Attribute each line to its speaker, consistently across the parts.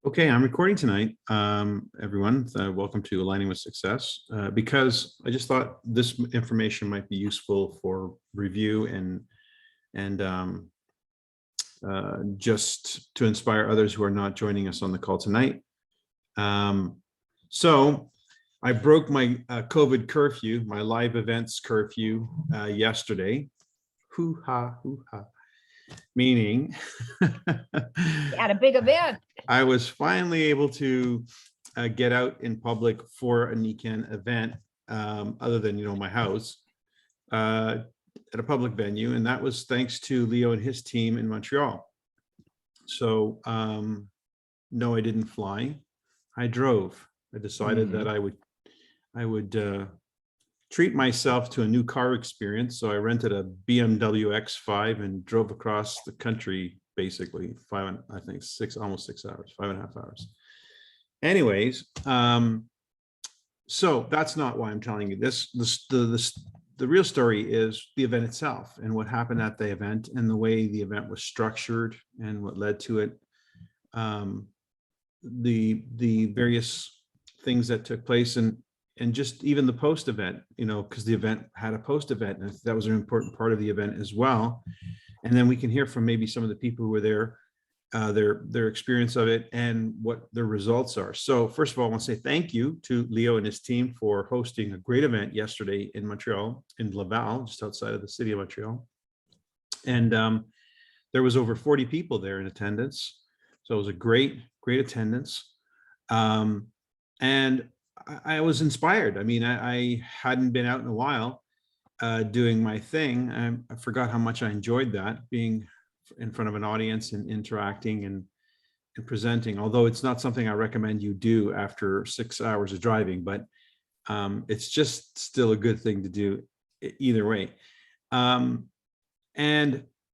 Speaker 1: Okay, I'm recording tonight, everyone. Welcome to Aligning with Success, because I just thought this information might be useful for review and just to inspire others who are not joining us on the call tonight. So I broke my COVID curfew, my live events curfew yesterday. Hoo-ha, hoo-ha. Meaning
Speaker 2: Had a big event.
Speaker 1: I was finally able to get out in public for a NECAN event, other than, my house, at a public venue. And that was thanks to Leo and his team in Montreal. So no, I didn't fly. I drove. I decided that I would treat myself to a new car experience. So I rented a BMW X5 and drove across the country, basically almost 6 hours, 5.5 hours. Anyways, so that's not why I'm telling you this. The real story is the event itself and what happened at the event and the way the event was structured and what led to it. The various things that took place and just even the post event, because the event had a post event, and that was an important part of the event as well. And then we can hear from maybe some of the people who were there, their experience of it and what their results are. So first of all, I want to say thank you to Leo and his team for hosting a great event yesterday in Montreal, in Laval, just outside of the city of Montreal. And there was over 40 people there in attendance. So it was a great attendance. And I was inspired. I mean, I hadn't been out in a while doing my thing. I forgot how much I enjoyed that, being in front of an audience and interacting and presenting, although it's not something I recommend you do after 6 hours of driving, but it's just still a good thing to do either way. And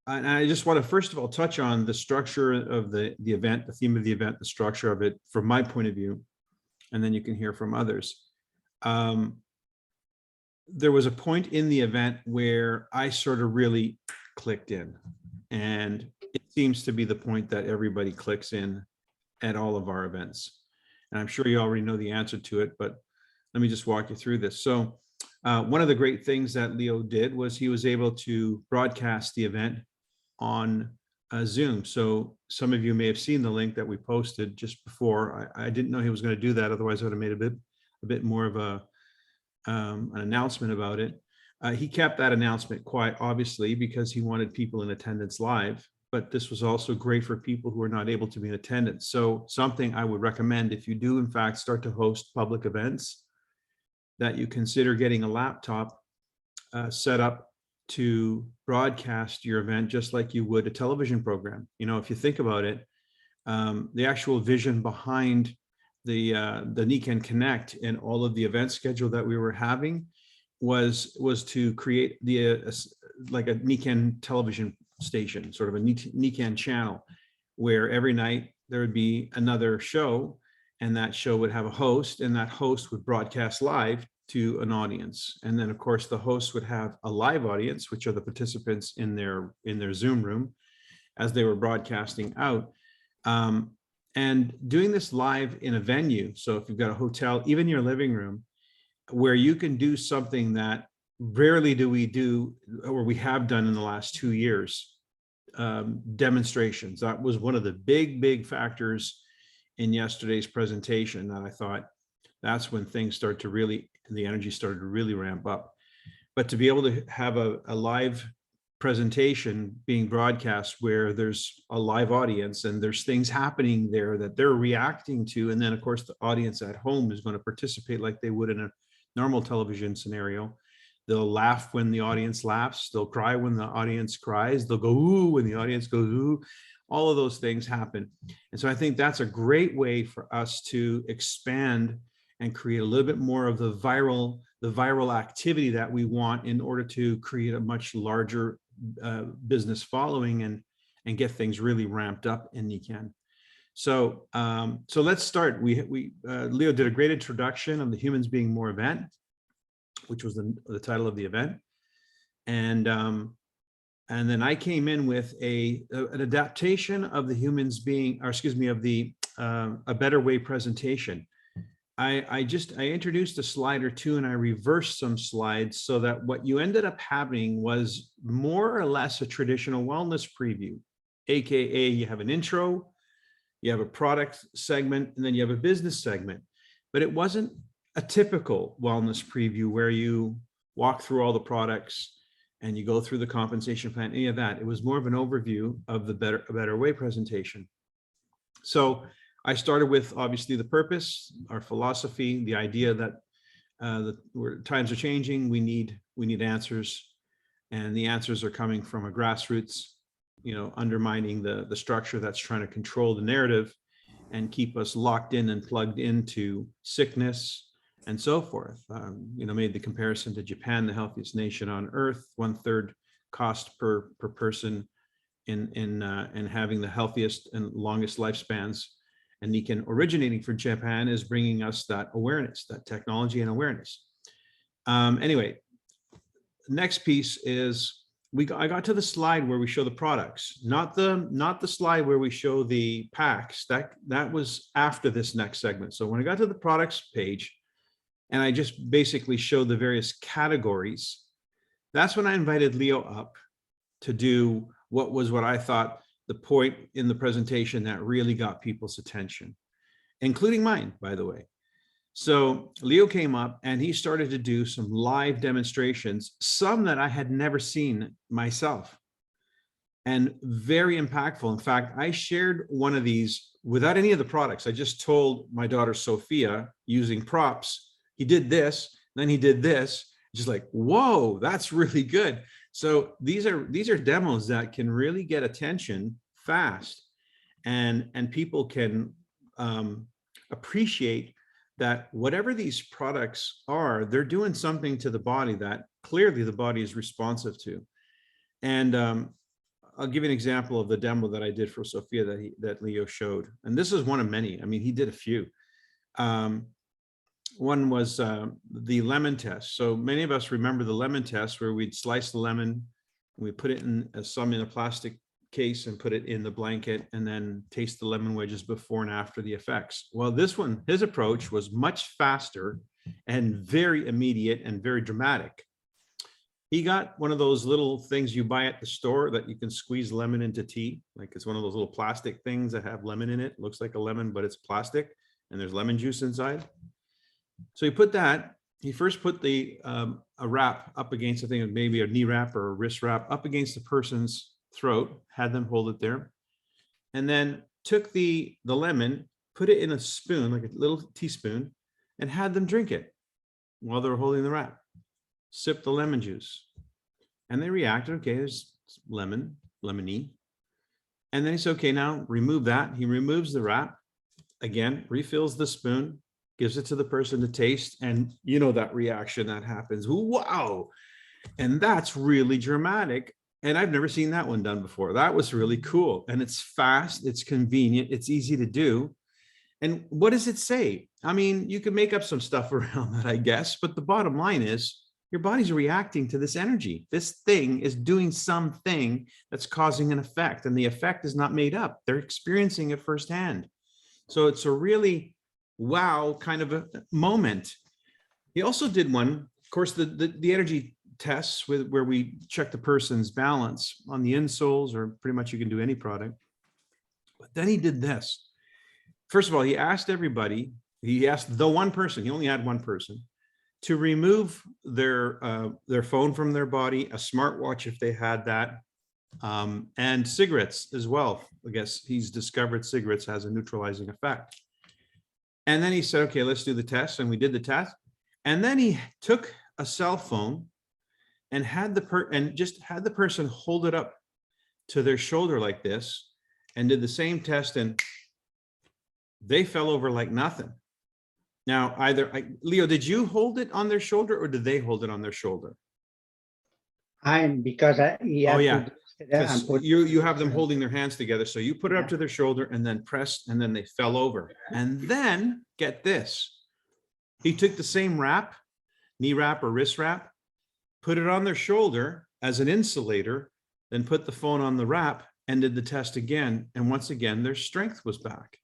Speaker 1: I just want to first of all touch on the structure of the event, the theme of the event, the structure of it from my point of view, and then you can hear from others. There was a point in the event where I sort of really clicked in, and it seems to be the point that everybody clicks in at all of our events. And I'm sure you already know the answer to it, but let me just walk you through this. So one of the great things that Leo did was he was able to broadcast the event on Zoom. So some of you may have seen the link that we posted just before. I didn't know he was going to do that. Otherwise I would have made a bit more of an announcement about it. He kept that announcement quiet, obviously, because he wanted people in attendance live, but this was also great for people who are not able to be in attendance. So something I would recommend, if you do in fact start to host public events, that you consider getting a laptop set up to broadcast your event just like you would a television program. If you think about it, the actual vision behind the NECAN Connect and all of the event schedule that we were having was to create like a NECAN television station, sort of a NECAN channel, where every night there would be another show, and that show would have a host, and that host would broadcast live to an audience. And then of course the host would have a live audience, which are the participants in their Zoom room as they were broadcasting out. And doing this live in a venue, so if you've got a hotel, even your living room, where you can do something that rarely do we do, or we have done in the last 2 years, demonstrations. That was one of the big factors in yesterday's presentation that I thought that's when things start to really, the energy started to really ramp up. But to be able to have a live presentation being broadcast where there's a live audience and there's things happening there that they're reacting to, and then of course the audience at home is going to participate like they would in a normal television scenario. They'll laugh when the audience laughs, they'll cry when the audience cries, they'll go ooh when the audience goes ooh. All of those things happen. And so I think that's a great way for us to expand and create a little bit more of the viral activity that we want in order to create a much larger business following and get things really ramped up in NECAN. So let's start. Leo did a great introduction of the Humans Being More event, which was the title of the event, and then I came in with an adaptation of the Humans Being, or excuse me, of the a better way presentation. I introduced a slide or two and I reversed some slides so that what you ended up having was more or less a traditional wellness preview, AKA you have an intro, you have a product segment, and then you have a business segment. But it wasn't a typical wellness preview where you walk through all the products and you go through the compensation plan, any of that. It was more of an overview of the better way presentation. So I started with obviously the purpose, our philosophy, the idea that times are changing, we need answers, and the answers are coming from a grassroots, undermining the structure that's trying to control the narrative and keep us locked in and plugged into sickness and so forth. Made the comparison to Japan, the healthiest nation on earth, 1/3 cost per person in having the healthiest and longest lifespans. And Nikan, originating from Japan, is bringing us that awareness, that technology and awareness. Anyway, next piece is I got to the slide where we show the products, not the slide where we show the packs. That was after this next segment. So when I got to the products page, and I just basically showed the various categories, that's when I invited Leo up to do what I thought the point in the presentation that really got people's attention, including mine, by the way. So Leo came up and he started to do some live demonstrations, some that I had never seen myself, and very impactful. In fact, I shared one of these without any of the products. I just told my daughter Sophia, using props, he did this, then he did this. Just like, whoa, that's really good. So these are demos that can really get attention fast, and people can appreciate that whatever these products are, they're doing something to the body that clearly the body is responsive to. And I'll give you an example of the demo that I did for Sophia that Leo showed. And this is one of many. I mean, he did a few. One was the lemon test. So many of us remember the lemon test where we'd slice the lemon, and we put it in some in a plastic case and put it in the blanket and then taste the lemon wedges before and after the effects. Well, this one, his approach was much faster and very immediate and very dramatic. He got one of those little things you buy at the store that you can squeeze lemon into tea. Like it's one of those little plastic things that have lemon in it. Looks like a lemon, but it's plastic and there's lemon juice inside. So he put that, he first put a wrap up against, I think maybe a knee wrap or a wrist wrap up against the person's throat, had them hold it there, and then took the lemon, put it in a spoon, like a little teaspoon, and had them drink it while they were holding the wrap. Sip the lemon juice. And they reacted, okay, there's lemony. And then he said, okay, now remove that. He removes the wrap, again, refills the spoon, gives it to the person to taste, and that reaction that happens, wow. And that's really dramatic. And I've never seen that one done before. That was really cool. And it's fast, it's convenient, it's easy to do. And what does it say? I mean, you can make up some stuff around that, I guess, but the bottom line is your body's reacting to this energy. This thing is doing something that's causing an effect, and the effect is not made up. They're experiencing it firsthand. So it's a really wow kind of a moment. He also did one, of course, the energy tests where we check the person's balance on the insoles, or pretty much you can do any product. But then he did this. First of all, he asked the one person, he only had one person, to remove their phone from their body, a smartwatch if they had that, and cigarettes as well. I guess he's discovered cigarettes has a neutralizing effect. And then he said, okay, let's do the test. And we did the test. And then he took a cell phone and had the person hold it up to their shoulder like this, and did the same test, and they fell over like nothing. Now, Leo, did you hold it on their shoulder, or did they hold it on their shoulder? You have them holding their hands together. So you put it up to their shoulder and then pressed, and then they fell over. And then get this, he took the same wrap, knee wrap or wrist wrap, put it on their shoulder as an insulator, then put the phone on the wrap and did the test again. And once again, their strength was back.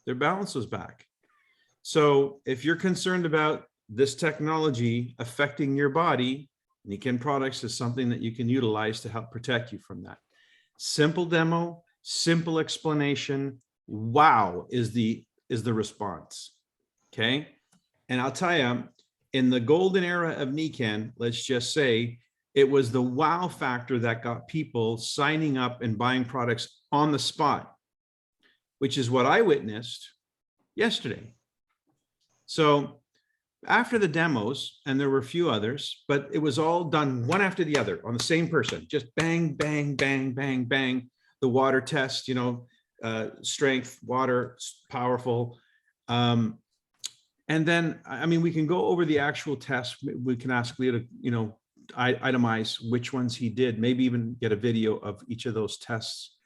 Speaker 1: Their balance was back. So if you're concerned about this technology affecting your body, Nikken products is something that you can utilize to help protect you from that. Simple demo, simple explanation. Wow is the response. Okay. And I'll tell you, in the golden era of Nikken, let's just say it was the wow factor that got people signing up and buying products on the spot, which is what I witnessed yesterday. So after the demos, and there were a few others, but it was all done one after the other on the same person, just bang, bang, bang, bang, bang. The water test, you know, strength, water, powerful. And then, I mean, we can go over the actual test. We can ask Leo to, you know, itemize which ones he did, maybe even get a video of each of those tests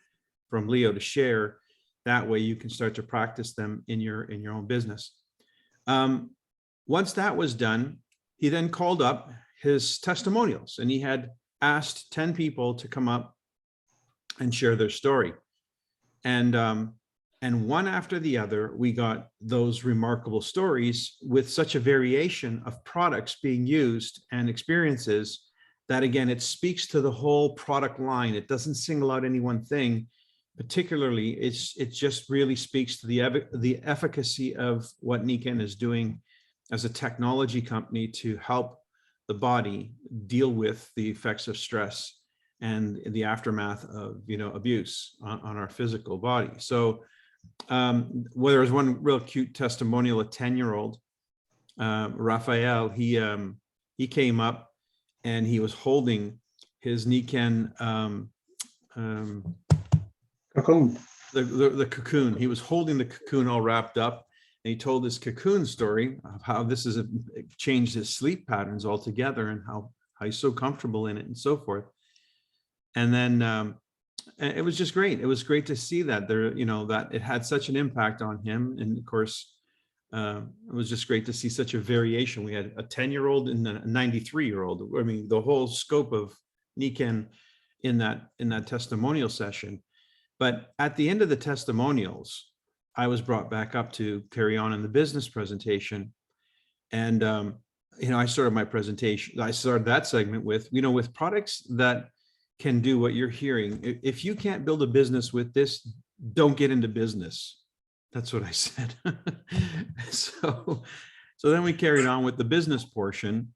Speaker 1: from Leo to share. That way you can start to practice them in your own business. Once that was done, he then called up his testimonials, and he had asked 10 people to come up and share their story. And one after the other, we got those remarkable stories with such a variation of products being used and experiences that, again, it speaks to the whole product line. It doesn't single out any one thing. Particularly, it just really speaks to the efficacy of what Nikken is doing as a technology company to help the body deal with the effects of stress and the aftermath of, you know, abuse on our physical body. So well, there was one real cute testimonial, a 10-year-old, Raphael, he came up and he was holding his Nikken
Speaker 3: Cocoon.
Speaker 1: the cocoon. He was holding the cocoon all wrapped up, and he told this cocoon story of how this has changed his sleep patterns altogether, and how he's so comfortable in it and so forth. And then it was just great. It was great to see that there, you know, that it had such an impact on him. And of course, it was just great to see such a variation. We had a 10-year-old and a 93-year-old. I mean, the whole scope of Nikken in that testimonial session. But at the end of the testimonials, I was brought back up to carry on in the business presentation. And, you know, I started my presentation. I started that segment with, you know, with products that can do what you're hearing. If you can't build a business with this, don't get into business. That's what I said. So then we carried on with the business portion,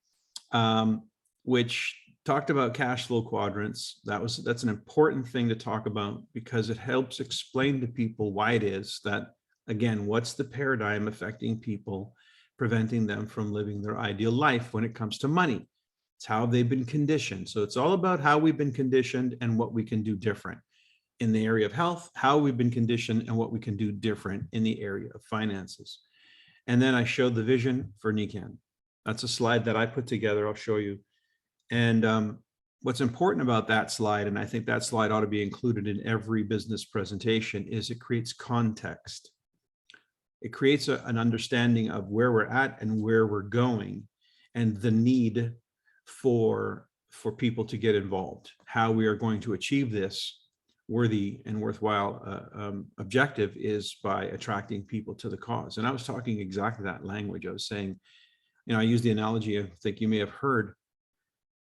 Speaker 1: which talked about cash flow quadrants. That's an important thing to talk about, because it helps explain to people why it is that, again, what's the paradigm affecting people, preventing them from living their ideal life when it comes to money. It's how they've been conditioned. So it's all about how we've been conditioned and what we can do different in the area of health, how we've been conditioned and what we can do different in the area of finances. And then I showed the vision for Nikken. That's a slide that I put together. I'll show you. And what's important about that slide, and I think that slide ought to be included in every business presentation, is it creates context. It creates an understanding of where we're at and where we're going, and the need for people to get involved, how we are going to achieve this worthy and worthwhile objective is by attracting people to the cause. And I was talking exactly that language. I was saying, you know, I use the analogy, I think you may have heard,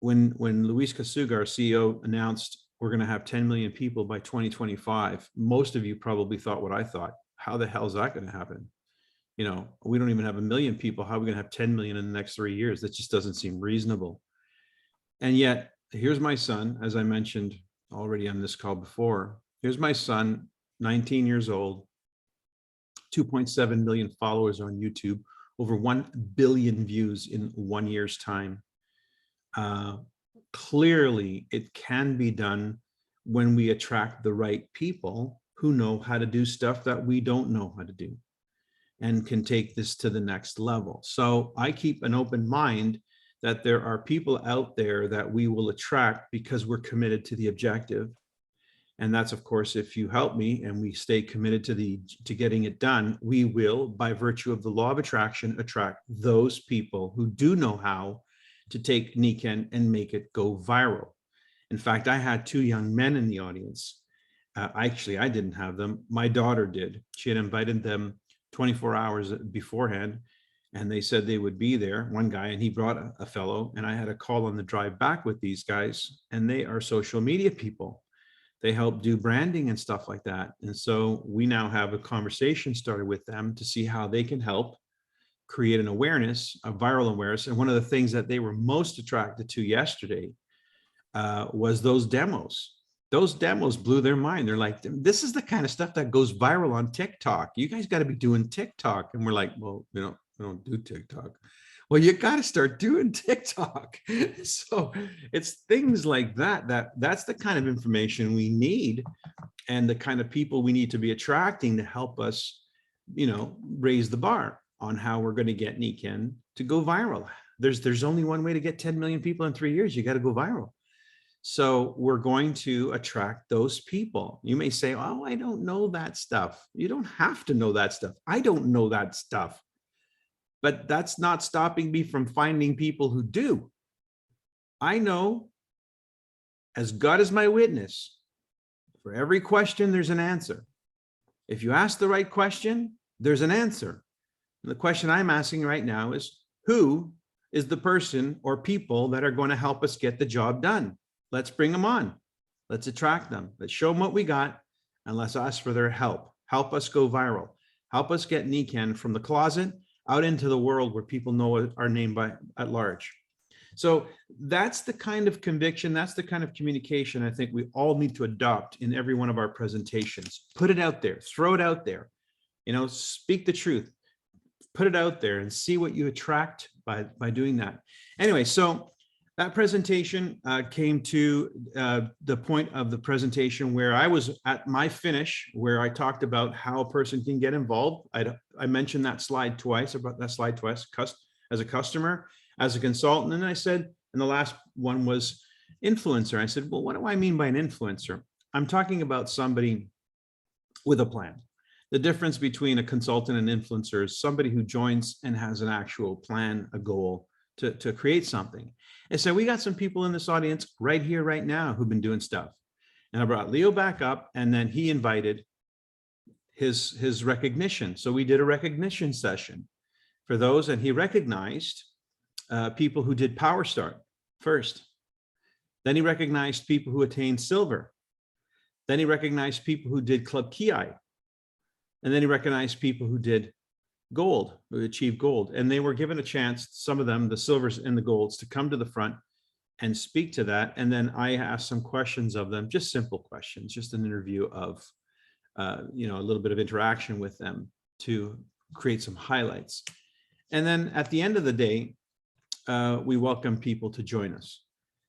Speaker 1: when Luis Kasuga, our CEO, announced we're going to have 10 million people by 2025, most of you probably thought what I thought. How the hell is that going to happen? You know, we don't even have 1 million people. How are we going to have 10 million in the next 3 years? That just doesn't seem reasonable. And yet, here's my son, as I mentioned already on this call before. Here's my son, 19 years old, 2.7 million followers on YouTube, over 1 billion views in 1 year's time. Clearly, it can be done when we attract the right people who know how to do stuff that we don't know how to do, and can take this to the next level. So I keep an open mind that there are people out there that we will attract because we're committed to the objective. And that's, of course, if you help me and we stay committed to getting it done, we will, by virtue of the law of attraction, attract those people who do know how to take Nikken and make it go viral. In fact, I had 2 young men in the audience, Actually, I didn't have them. My daughter did. She had invited them 24 hours beforehand, and they said they would be there, one guy, and he brought a fellow, and I had a call on the drive back with these guys, and they are social media people. They help do branding and stuff like that. And so we now have a conversation started with them to see how they can help create an awareness, a viral awareness. And one of the things that they were most attracted to yesterday was those demos. Those demos blew their mind. They're like, this is the kind of stuff that goes viral on TikTok. You guys got to be doing TikTok. And we're like, well, we don't do TikTok. Well, you got to start doing TikTok. So it's things like that's the kind of information we need, and the kind of people we need to be attracting to help us, raise the bar on how we're going to get Niken to go viral. There's only one way to get 10 million people in 3 years. You got to go viral. So we're going to attract those people. You may say, oh, I don't know that stuff. You don't have to know that stuff. I don't know that stuff. But that's not stopping me from finding people who do. I know, as God is my witness, for every question, there's an answer. If you ask the right question, there's an answer. And the question I'm asking right now is, who is the person or people that are going to help us get the job done? Let's bring them on. Let's attract them. Let's show them what we got, and let's ask for their help. Help us go viral. Help us get Niken from the closet out into the world where people know our name at large. So that's the kind of conviction, that's the kind of communication I think we all need to adopt in every one of our presentations. Put it out there, throw it out there, speak the truth, put it out there and see what you attract by doing that. Anyway, so that presentation came to the point of the presentation where I was at my finish, where I talked about how a person can get involved. I mentioned that slide twice, as a customer, as a consultant. And I said, and the last one was influencer. I said, well, what do I mean by an influencer? I'm talking about somebody with a plan. The difference between a consultant and influencer is somebody who joins and has an actual plan, a goal to create something. And so we got some people in this audience right here, right now, who've been doing stuff. And I brought Leo back up, and then he invited his recognition. So we did a recognition session for those, and he recognized people who did Power Start first. Then he recognized people who attained silver. Then he recognized people who did Club Ki. And then he recognized people who did gold, who achieved gold. And they were given a chance, some of them, the silvers and the golds, to come to the front and speak to that. And then I asked some questions of them, just simple questions, just an interview of, a little bit of interaction with them to create some highlights. And then at the end of the day, we welcome people to join us.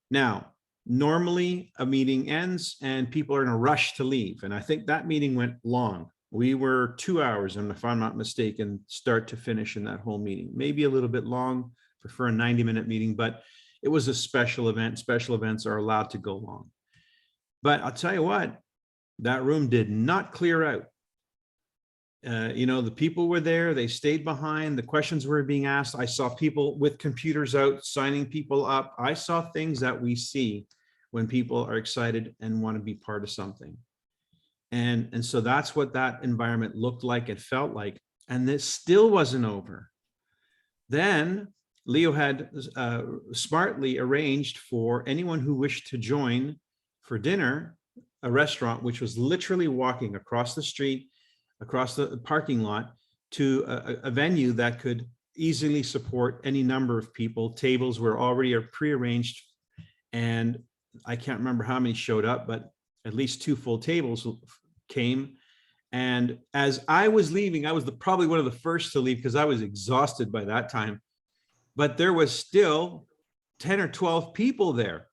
Speaker 1: Now, normally a meeting ends and people are in a rush to leave. And I think that meeting went long. We were 2 hours, and if I'm not mistaken, start to finish in that whole meeting. Maybe a little bit long, prefer a 90-minute meeting, but it was a special event. Special events are allowed to go long. But I'll tell you what, that room did not clear out. The people were there, they stayed behind, the questions were being asked. I saw people with computers out signing people up. I saw things that we see when people are excited and want to be part of something. And so that's what that environment looked like, it felt like, and this still wasn't over. Then Leo had smartly arranged for anyone who wished to join for dinner, a restaurant which was literally walking across the street, across the parking lot, to a venue that could easily support any number of people. Tables were already prearranged, and I can't remember how many showed up, but at least 2 full tables came. And as I was leaving, I was probably one of the first to leave because I was exhausted by that time. But there was still 10 or 12 people there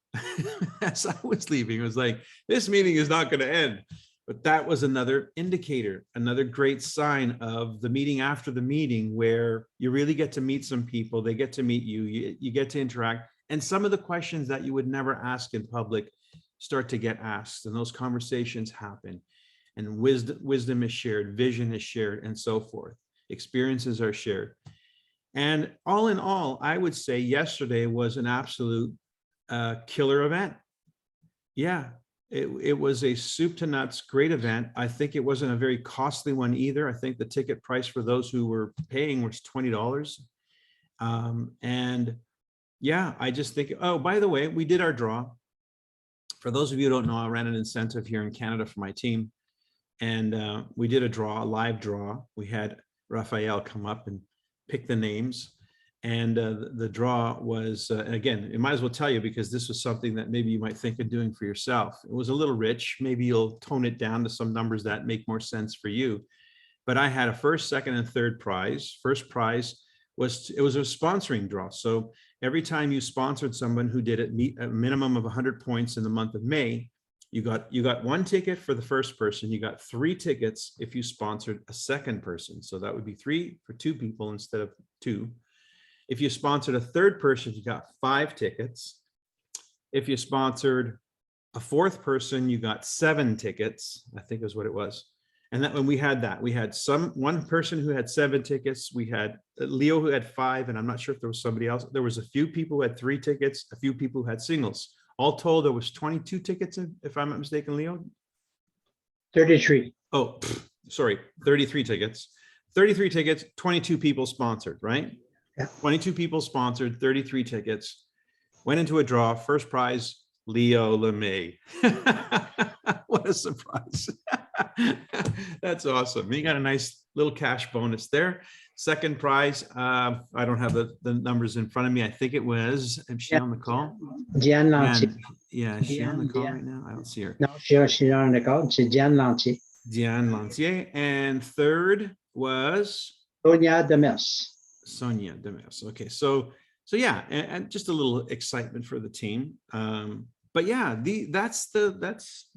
Speaker 1: as I was leaving. It was like, this meeting is not going to end. But that was another indicator, another great sign of the meeting after the meeting, where you really get to meet some people. They get to meet you. You get to interact. And some of the questions that you would never ask in public start to get asked. And those conversations happen. And wisdom is shared, vision is shared, and so forth. Experiences are shared. And all in all, I would say yesterday was an absolute killer event. Yeah, it was a soup to nuts, great event. I think it wasn't a very costly one either. I think the ticket price for those who were paying was $20. And yeah, I just think, oh, by the way, we did our draw. For those of you who don't know, I ran an incentive here in Canada for my team. And we did a draw, a live draw. We had Raphael come up and pick the names. And the draw was, again, it might as well tell you, because this was something that maybe you might think of doing for yourself. It was a little rich. Maybe you'll tone it down to some numbers that make more sense for you. But I had a first, second, and third prize. First prize was, it was a sponsoring draw. So every time you sponsored someone who did it, meet a minimum of 100 points in the month of May, you got one ticket for the first person. You got 3 tickets if you sponsored a second person. So that would be 3 for 2 people instead of 2. If you sponsored a third person, you got 5 tickets. If you sponsored a fourth person, you got 7 tickets, I think is what it was. And that when we had one person who had 7 tickets, we had Leo who had 5, and I'm not sure if there was somebody else. There was a few people who had 3 tickets, a few people who had singles. All told, there was 22 tickets, if I'm not mistaken, Leo?
Speaker 3: 33.
Speaker 1: Oh, sorry, 33 tickets. 33 tickets, 22 people sponsored, right?
Speaker 3: Yeah.
Speaker 1: 22 people sponsored, 33 tickets. Went into a draw, first prize, Leo LeMay. What a surprise. That's awesome. You got a nice little cash bonus there. Second prize, I don't have the numbers in front of me. I think it was, is she on the call?
Speaker 3: Diane Lantier.
Speaker 1: Yeah, is she on the call
Speaker 3: Diane.
Speaker 1: right now? I don't see her.
Speaker 3: No, she's on the call. C'est Diane Lantier.
Speaker 1: Diane Lancier. And third was
Speaker 3: Sonia Demers.
Speaker 1: Sonia Demers. Okay, so yeah, and just a little excitement for the team. But yeah, that's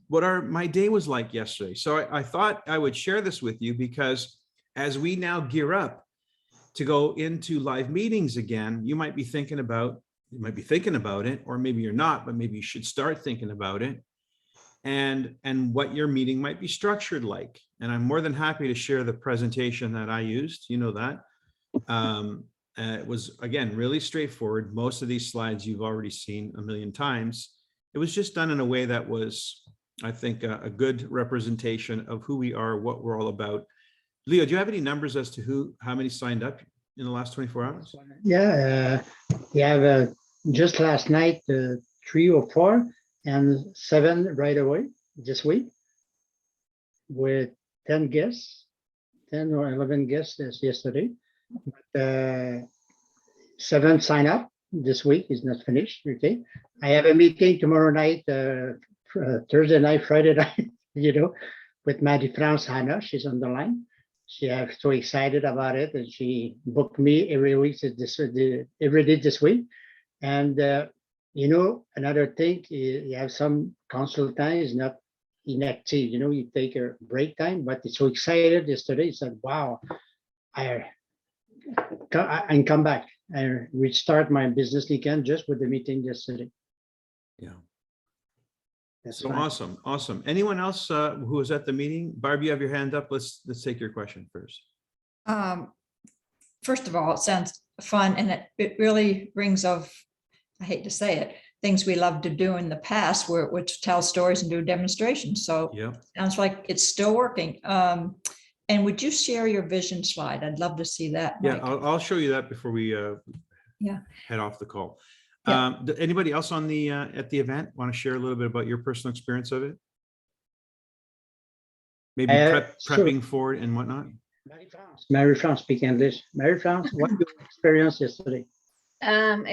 Speaker 1: what my day was like yesterday. So I thought I would share this with you, because as we now gear up to go into live meetings again, you might be thinking about it, or maybe you're not, but maybe you should start thinking about it, and what your meeting might be structured like. And I'm more than happy to share the presentation that I used. You know that. It was, again, really straightforward. Most of these slides you've already seen a million times. It was just done in a way that was, I think, a good representation of who we are, what we're all about. Leo, do you have any numbers as to how many signed up in the last 24 hours?
Speaker 3: Yeah, you have just last night 3 or 4 and 7 right away this week, with 10 guests, 10 or 11 guests as yesterday. But 7 sign up this week is not finished. Okay, I have a meeting tomorrow night, Thursday night, Friday night, with Marie-France Hannah. She's on the line. She is so excited about it, and she booked me every week, every day this week. And another thing, you have some consultant is not inactive. You take a break time, but it's so excited yesterday. He said, "Wow, I come back. I restart my business weekend just with the meeting yesterday."
Speaker 1: Yeah.
Speaker 3: That's
Speaker 1: So
Speaker 3: fine.
Speaker 1: awesome. Anyone else who was at the meeting? Barb, you have your hand up. Let's take your question first.
Speaker 2: First of all, it sounds fun, and it really rings of, I hate to say it, things we loved to do in the past, which tell stories and do demonstrations. So
Speaker 1: Yeah.
Speaker 2: sounds like it's still working. And would you share your vision slide? I'd love to see that.
Speaker 1: Yeah,
Speaker 2: Mike.
Speaker 1: I'll show you that before we
Speaker 2: Yeah.
Speaker 1: head off the call.
Speaker 2: Yeah.
Speaker 1: Anybody else on the at the event want to share a little bit about your personal experience of it? Maybe
Speaker 3: Sure.
Speaker 1: prepping for it and whatnot.
Speaker 3: Marie-France speak English. Marie-France, what you experienced yesterday?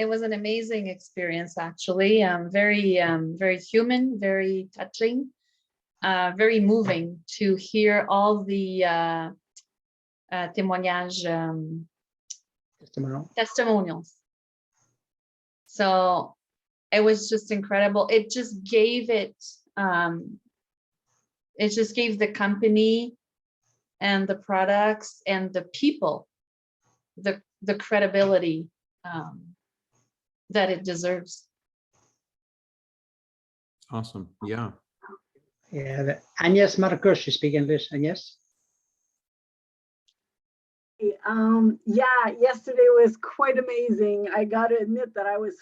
Speaker 4: It was an amazing experience, actually. Very human, very touching, very moving to hear all the témoignages, testimonials. So it was just incredible. It just gave the company and the products and the people the credibility that it deserves.
Speaker 1: Awesome. Yeah.
Speaker 3: Yeah, Agnes Marcos, she speak English. Agnes?
Speaker 5: Yeah, yesterday was quite amazing. I got to admit that I was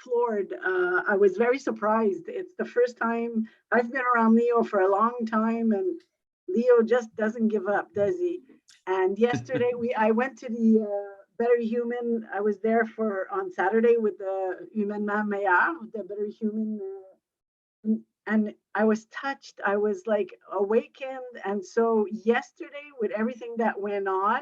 Speaker 5: floored. I was very surprised. It's the first time I've been around Leo for a long time, and Leo just doesn't give up, does he? And yesterday I went to the Better Human. I was there on Saturday with the Human Meilleur, the Better Human, and I was touched. I was like awakened. And so yesterday, with everything that went on,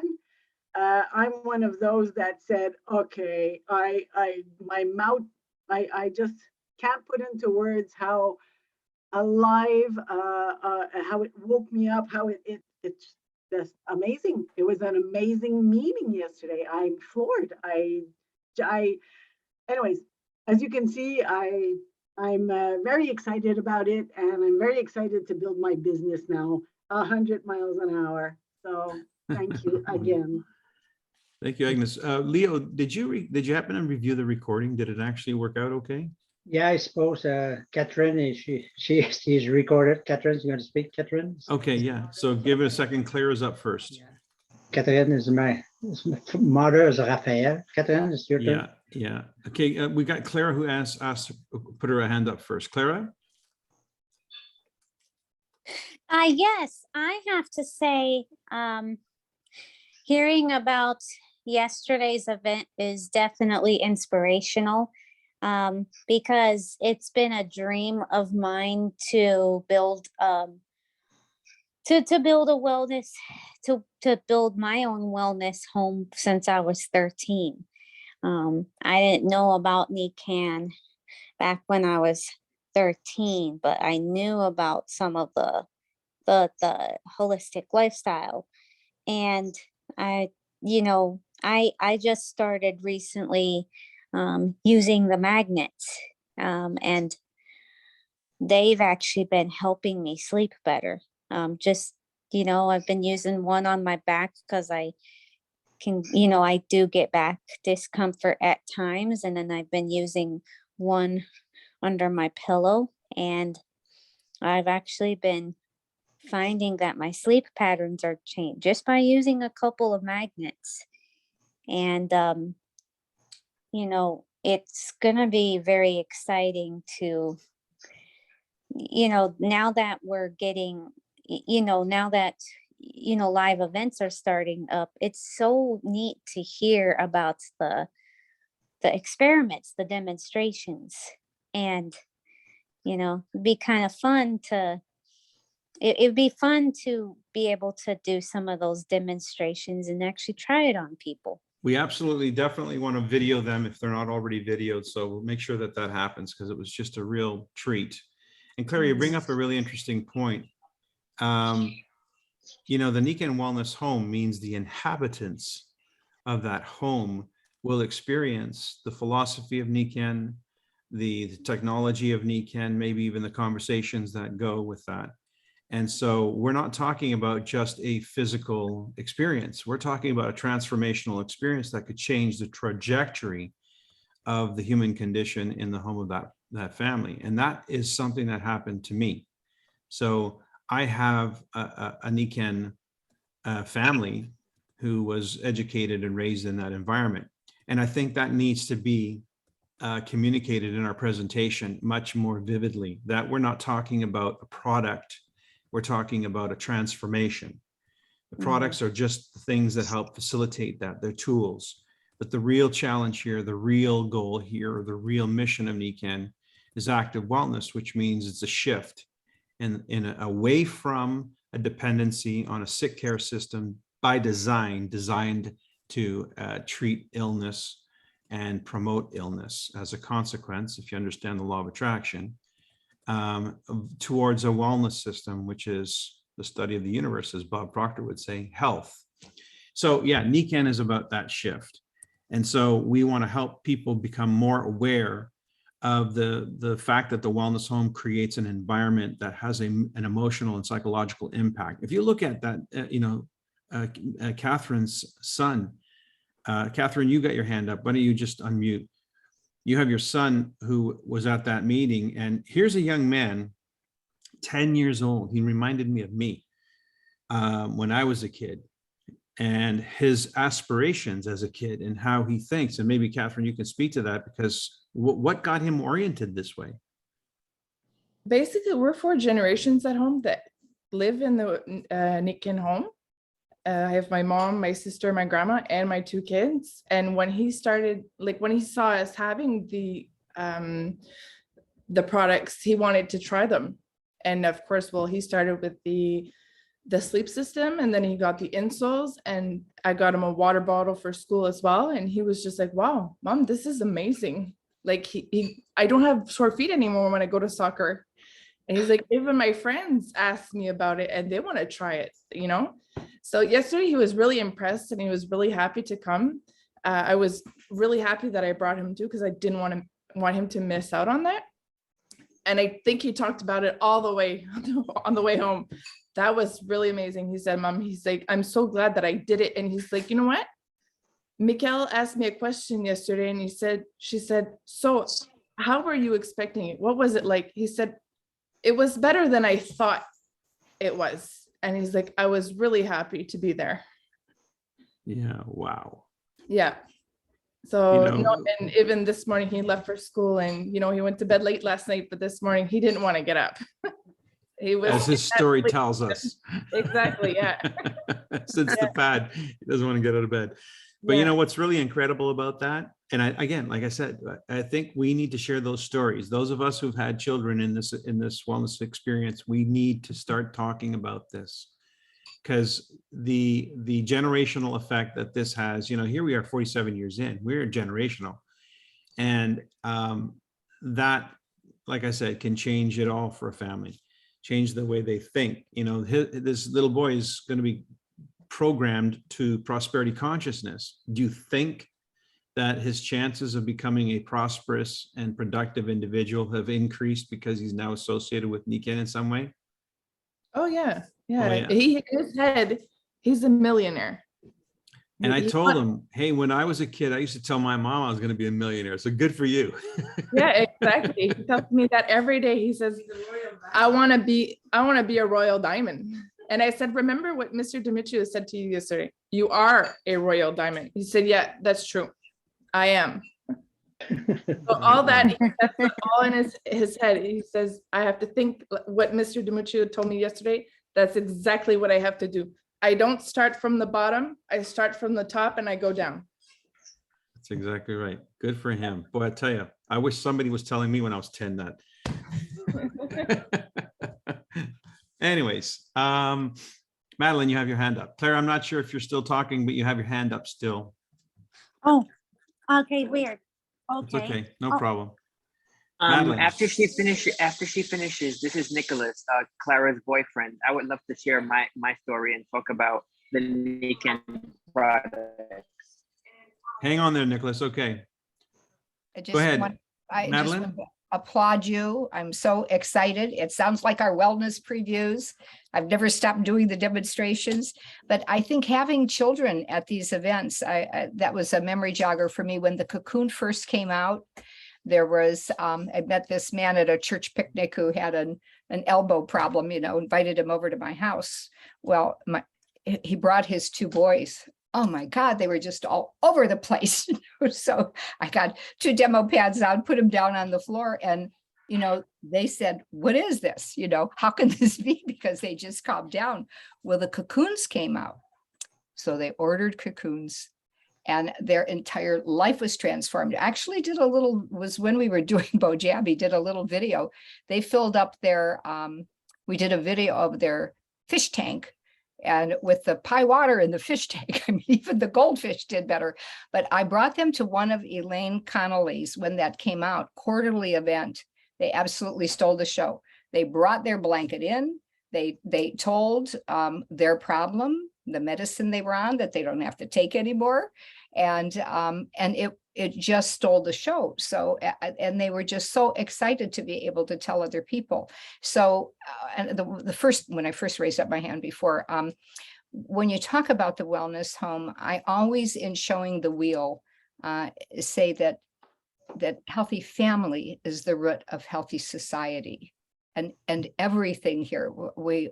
Speaker 5: I'm one of those that said, okay, my mouth, I just can't put into words how alive, how it woke me up, how it's just amazing. It was an amazing meeting yesterday. I'm floored. Anyways, as you can see, I'm very excited about it, and I'm very excited to build my business now, 100 miles an hour. So thank you again.
Speaker 1: Thank you, Agnes. Leo, did you happen to review the recording? Did it actually work out okay?
Speaker 3: Yeah, I suppose Catherine, she's recorded. Catherine's going to speak. Catherine.
Speaker 1: Okay, yeah. So give it a second. Clara's up first.
Speaker 3: Catherine is my mother is Raphael. Catherine, is your turn.
Speaker 1: Yeah. Okay, we got Clara who asked to put her hand up first. Clara?
Speaker 6: Yes, I have to say, hearing about yesterday's event is definitely inspirational, because it's been a dream of mine to build to build a wellness, to build my own wellness home since I was 13. I didn't know about NECAN back when I was 13, but I knew about some of the holistic lifestyle. And I just started recently using the magnets, and they've actually been helping me sleep better. I've been using one on my back because I do get back discomfort at times. And then I've been using one under my pillow, and I've actually been finding that my sleep patterns are changed just by using a couple of magnets. And, it's going to be very exciting to, now that we're getting, now that, live events are starting up, it's so neat to hear about the experiments, the demonstrations, and, it'd be kind of fun it'd be fun to be able to do some of those demonstrations and actually try it on people.
Speaker 1: We absolutely, definitely want to video them if they're not already videoed. So we'll make sure that happens, because it was just a real treat. And Claire, you bring up a really interesting point. The NECAN Wellness Home means the inhabitants of that home will experience the philosophy of NECAN, the technology of NECAN, maybe even the conversations that go with that. And so we're not talking about just a physical experience. We're talking about a transformational experience that could change the trajectory of the human condition in the home of that family. And that is something that happened to me. So I have a NECAN family who was educated and raised in that environment. And I think that needs to be communicated in our presentation much more vividly, that we're not talking about a product. We're talking about a transformation. The products are just the things that help facilitate that. They're tools. But the real challenge here, the real goal here, or the real mission of NECAN is active wellness, which means it's a shift away from a dependency on a sick care system by design, designed to treat illness and promote illness as a consequence, if you understand the law of attraction, towards a wellness system, which is the study of the universe, as Bob Proctor would say, health. So yeah, NECAN is about that shift. And so we want to help people become more aware of the fact that the wellness home creates an environment that has an emotional and psychological impact. If you look at that, Catherine's son, Catherine, you got your hand up. Why don't you just unmute? You have your son who was at that meeting, and here's a young man, 10 years old. He reminded me of me when I was a kid. and his aspirations as a kid and how he thinks. And maybe Catherine, you can speak to that, because what got him oriented this way?
Speaker 7: Basically, we're 4 generations at home that live in the Nikin home. I have my mom, my sister, my grandma, and my 2 kids. And when he started, like when he saw us having the products, he wanted to try them. And of course, well, he started with the sleep system, and then he got the insoles, and I got him a water bottle for school as well. And he was just like, wow, Mom, this is amazing. Like I don't have sore feet anymore when I go to soccer. And he's like, even my friends ask me about it and they want to try it, you know? So yesterday he was really impressed and he was really happy to come. I was really happy that I brought him too, because I didn't want him to miss out on that. And I think he talked about it all the way on the way home. That was really amazing. He said, Mom, he's like, I'm so glad that I did it. And he's like, you know what? Mikkel asked me a question yesterday and she said, so how were you expecting it? What was it like? He said, it was better than I thought it was. And he's like, I was really happy to be there.
Speaker 1: Yeah. Wow.
Speaker 7: Yeah. So,
Speaker 1: You know-
Speaker 7: and even this morning he left for school and, he went to bed late last night, but this morning he didn't want to get up. He was,
Speaker 1: As his story tells us.
Speaker 7: Exactly. Yeah.
Speaker 1: Since the pad, he doesn't want to get out of bed. But you know what's really incredible about that? And again, like I said, I think we need to share those stories. Those of us who've had children in this wellness experience, we need to start talking about this, because the generational effect that this has, here we are 47 years in, we're generational. And that, like I said, can change it all for a family, change the way they think. This little boy is going to be programmed to prosperity consciousness. Do you think that his chances of becoming a prosperous and productive individual have increased because he's now associated with Nikken in some way?
Speaker 7: Oh yeah. Yeah.
Speaker 1: Oh, yeah.
Speaker 7: He, in his head, he's a millionaire.
Speaker 1: And I
Speaker 7: He
Speaker 1: told
Speaker 7: wants-
Speaker 1: him, hey, when I was a kid, I used to tell my mom I was going to be a millionaire. So good for you.
Speaker 7: Yeah, exactly. He tells me that every day. He says, I want to be a royal diamond. And I said, remember what Mr. DiMuccio said to you yesterday? You are a royal diamond. He said, yeah, that's true. I am. So all that, that's all in his head. He says, I have to think what Mr. DiMuccio told me yesterday. That's exactly what I have to do. I don't start from the bottom. I start from the top and I go down.
Speaker 1: That's exactly right. Good for him. Boy, I tell you, I wish somebody was telling me when I was 10 that. Anyways, Madeline, you have your hand up. Claire, I'm not sure if you're still talking, but you have your hand up still.
Speaker 6: Oh, okay, weird.
Speaker 1: It's okay, no
Speaker 6: Oh.
Speaker 1: problem. Madeline.
Speaker 8: After she finishes, this is Nicholas, Clara's boyfriend. I would love to share my story and talk about the Nikken products.
Speaker 1: Hang on there, Nicholas. Okay.
Speaker 2: I
Speaker 1: Go ahead,
Speaker 2: want to
Speaker 1: Madeline.
Speaker 2: applaud you. I'm so excited. It sounds like our wellness previews. I've never stopped doing the demonstrations, but I think having children at these events, that was a memory jogger for me. When the cocoon first came out, there was, I met this man at a church picnic who had an elbow problem, invited him over to my house. Well, he brought his 2 boys. Oh my God, they were just all over the place. So I got 2 demo pads out, put them down on the floor, and they said, what is this? How can this be? Because they just calmed down. Well, the cocoons came out. So they ordered cocoons and their entire life was transformed. Actually was when we were doing Bojabby, did a little video. They filled up their, we did a video of their fish tank, and with the pie water in the fish tank, I mean, even the goldfish did better. But I brought them to one of Elaine Connolly's when that came out, quarterly event. They absolutely stole the show. They brought their blanket in. They told their problem, the medicine they were on, that they don't have to take anymore. And it just stole the show. So, and they were just so excited to be able to tell other people. So, and when I first raised up my hand before, when you talk about the wellness home, I always, in showing the wheel, say that healthy family is the root of healthy society. and everything here.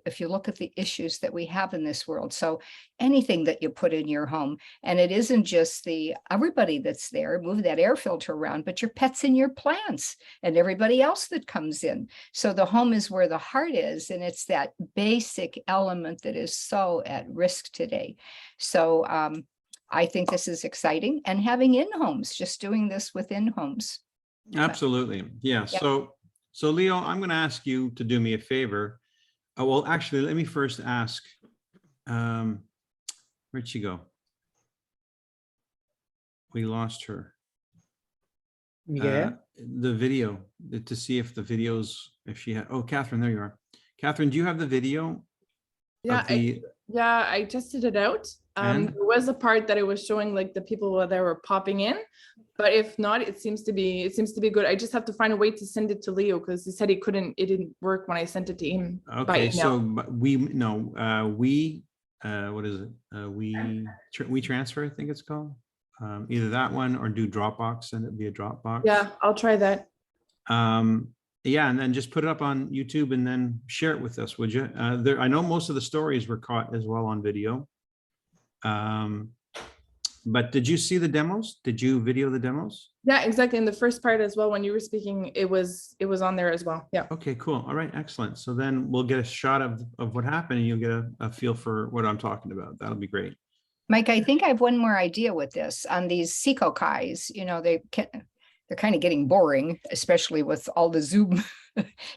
Speaker 2: If you look at the issues that we have in this world, so anything that you put in your home, and it isn't just everybody that's there, move that air filter around, but your pets and your plants and everybody else that comes in. So the home is where the heart is, and it's that basic element that is so at risk today. So I think this is exciting, and having in-homes, just doing this within homes.
Speaker 1: Absolutely. Yeah.
Speaker 2: Yeah.
Speaker 1: So Leo, I'm going to ask you to do me a favor. Well, actually, let me first ask, where'd she go? We lost her.
Speaker 3: Yeah,
Speaker 1: The video, to see if the videos, if she had, oh, Catherine, there you are. Catherine, do you have the video?
Speaker 7: Yeah,
Speaker 1: Of the,
Speaker 7: I tested it out.
Speaker 1: And?
Speaker 7: There was a part that it was showing like the people that were popping in, but if not, it seems to be good. I just have to find a way to send it to Leo because he said it didn't work when I sent it to him by
Speaker 1: okay,
Speaker 7: email.
Speaker 1: so what is it? We transfer, I think it's called. Either that one or do Dropbox, send it via Dropbox.
Speaker 7: Yeah, I'll try that.
Speaker 1: Yeah, and then just put it up on YouTube and then share it with us, would you? I know most of the stories were caught as well on video. But did you see the demos? Did you video the demos?
Speaker 7: Yeah, exactly. In the first part as well, when you were speaking, it was on there as well. Yeah.
Speaker 1: Okay, cool. All right, excellent. So then we'll get a shot of what happened and you'll get a feel for what I'm talking about. That'll be great.
Speaker 2: Mike, I think I have one more idea with this on these Seco-Kais. They're kind of getting boring, especially with all the Zoom,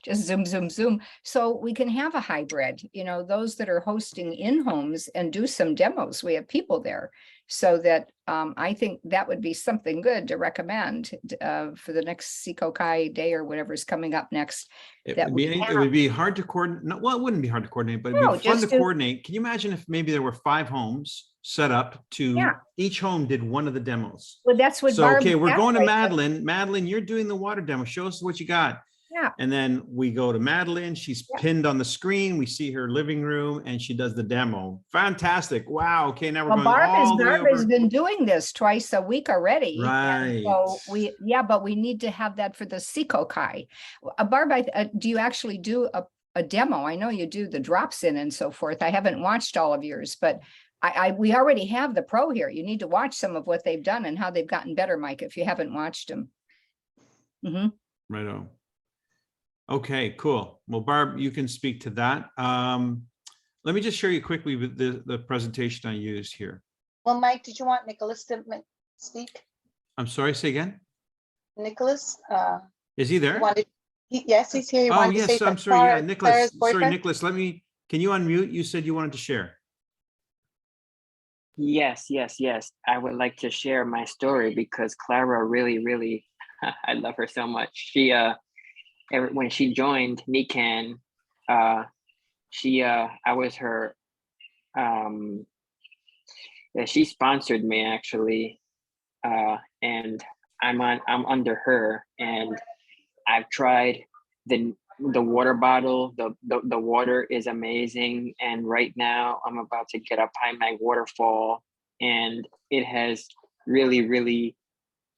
Speaker 2: just zoom, zoom, zoom. So we can have a hybrid, those that are hosting in homes and do some demos. We have people there. So that I think that would be something good to recommend for the next Seco-Kai day or whatever's coming up next.
Speaker 1: It would be hard to coordinate. No, well, it wouldn't be hard to coordinate, but it'd
Speaker 2: No,
Speaker 1: be fun to
Speaker 2: just to-
Speaker 1: coordinate. Can you imagine if maybe there were 5 homes set up to
Speaker 2: Yeah.
Speaker 1: each home did one of the demos?
Speaker 2: Well, that's what
Speaker 1: So,
Speaker 2: Barb
Speaker 1: okay, we're
Speaker 2: asked
Speaker 1: going to
Speaker 2: right
Speaker 1: Madeline. Madeline, you're doing the water demo. Show us what you got.
Speaker 2: Yeah.
Speaker 1: And then we go to Madeline. She's pinned on the screen. We see her living room and she does the demo. Fantastic. Wow. Okay, now we're
Speaker 2: Well,
Speaker 1: going
Speaker 2: Barb
Speaker 1: all the way
Speaker 2: has
Speaker 1: over.
Speaker 2: been doing this twice a week already.
Speaker 1: Right.
Speaker 2: and So but we need to have that for the Seco-Kai. Barb, do you actually do a demo? I know you do the drops in and so forth. I haven't watched all of yours, but we already have the pro here. You need to watch some of what they've done and how they've gotten better, Mike, if you haven't watched them.
Speaker 1: Right on. Okay, cool. Well, Barb, you can speak to that. Let me just show you quickly with the presentation I used here.
Speaker 9: Well, Mike, did you want Nicholas to speak?
Speaker 1: I'm sorry, say again?
Speaker 9: Nicholas?
Speaker 1: Is he there?
Speaker 9: Yes, he's here. He
Speaker 1: Oh,
Speaker 9: wanted to say
Speaker 1: yes, I'm
Speaker 9: that
Speaker 1: sorry. Yeah,
Speaker 9: Clara's
Speaker 1: Nicholas. Sorry,
Speaker 9: boyfriend?
Speaker 1: Nicholas, can you unmute? You said you wanted to share.
Speaker 8: Yes. I would like to share my story because Clara really, I love her so much. She, when she joined NICAN, I was her, she sponsored me actually, and I'm under her, and I've tried the water bottle. The water is amazing, and right now I'm about to get a Mag waterfall, and it has really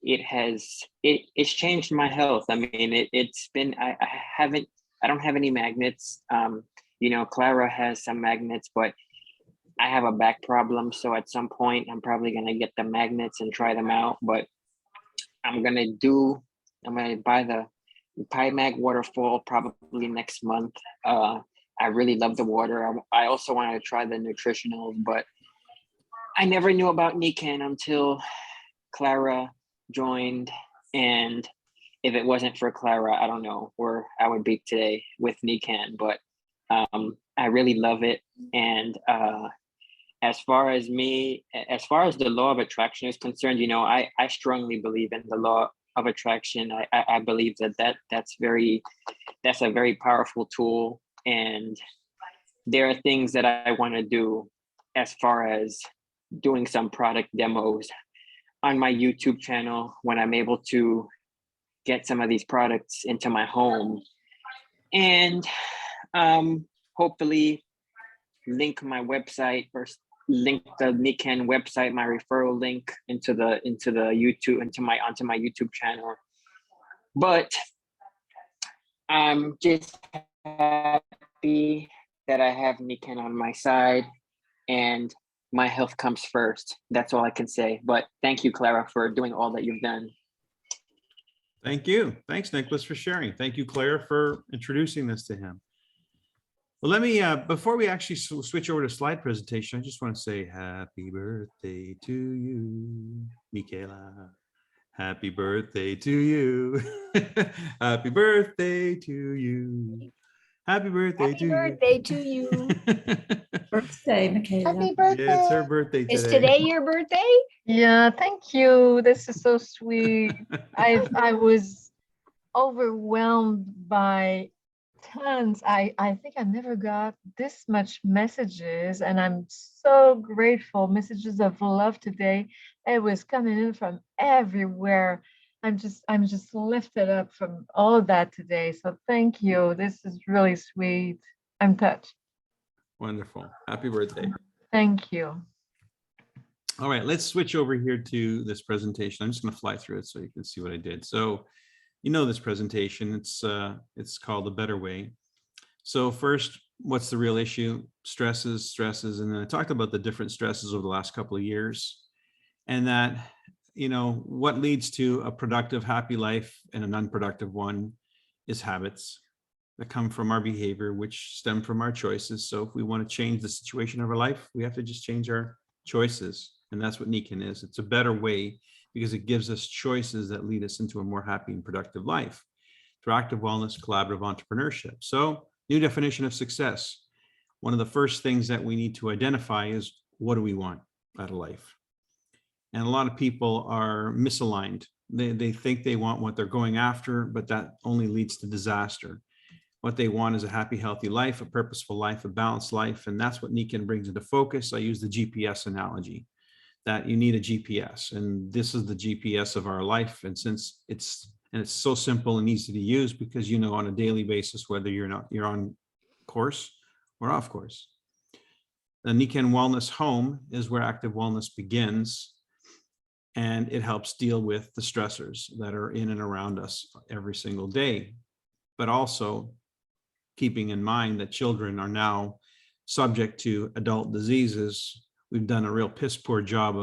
Speaker 8: it's changed my health. I mean, it's been I don't have any magnets. Clara has some magnets, but I have a back problem, so at some point I'm probably gonna get the magnets and try them out. But I'm gonna buy the Mag waterfall probably next month. I really love the water. I also wanted to try the nutritionals, but I never knew about NICAN until Clara joined, and if it wasn't for Clara, I don't know where I would be today with NICAN. But I really love it. And as far as the law of attraction is concerned, I strongly believe in the law of attraction. I believe that's a very powerful tool, and there are things that I want to do as far as doing some product demos on my YouTube channel when I'm able to get some of these products into my home, and hopefully link my website or link the NICAN website, my referral link onto my YouTube channel. But I'm just happy that I have Nikan on my side, and my health comes first. That's all I can say. But thank you, Clara, for doing all that you've done.
Speaker 1: Thank you. Thanks, Nicholas, for sharing. Thank you, Claire, for introducing this to him. Well, let me, before we actually switch over to slide presentation, I just want to say happy birthday to you, Michaela. Happy birthday to you. Happy birthday to you. Happy birthday
Speaker 2: Happy
Speaker 1: to
Speaker 2: birthday to you.
Speaker 1: you.
Speaker 10: Birthday, Michaela.
Speaker 9: Happy
Speaker 1: Yeah, it's her
Speaker 9: birthday.
Speaker 1: birthday
Speaker 2: Is
Speaker 1: today.
Speaker 2: today your birthday?
Speaker 11: Yeah, thank you. This is so sweet. I was overwhelmed by tons. I think I never got this much messages, and I'm so grateful. Messages of love today. It was coming in from everywhere. I'm just lifted up from all of that today. So thank you. This is really sweet. I'm touched.
Speaker 1: Wonderful. Happy birthday.
Speaker 11: Thank you.
Speaker 1: All right, let's switch over here to this presentation. I'm just going to fly through it so you can see what I did. So, you know this presentation. It's called A Better Way. So first, what's the real issue? Stresses, and then I talked about the different stresses over the last couple of years, and that, you know, what leads to a productive, happy life and an unproductive one is habits that come from our behavior, which stem from our choices. So if we want to change the situation of our life, we have to just change our choices. And that's what Nikan is. It's a better way because it gives us choices that lead us into a more happy and productive life through active wellness, collaborative entrepreneurship. So, new definition of success. One of the first things that we need to identify is, what do we want out of life? And a lot of people are misaligned. They think they want what they're going after, but that only leads to disaster. What they want is a happy, healthy life, a purposeful life, a balanced life. And that's what Nikan brings into focus. I use the GPS analogy, that you need a GPS, and this is the GPS of our life. And since it's so simple and easy to use, because you know on a daily basis whether you're on course or off course. The Nikan Wellness Home is where active wellness begins, and it helps deal with the stressors that are in and around us every single day, but also keeping in mind that children are now subject to adult diseases. We've done a real piss poor job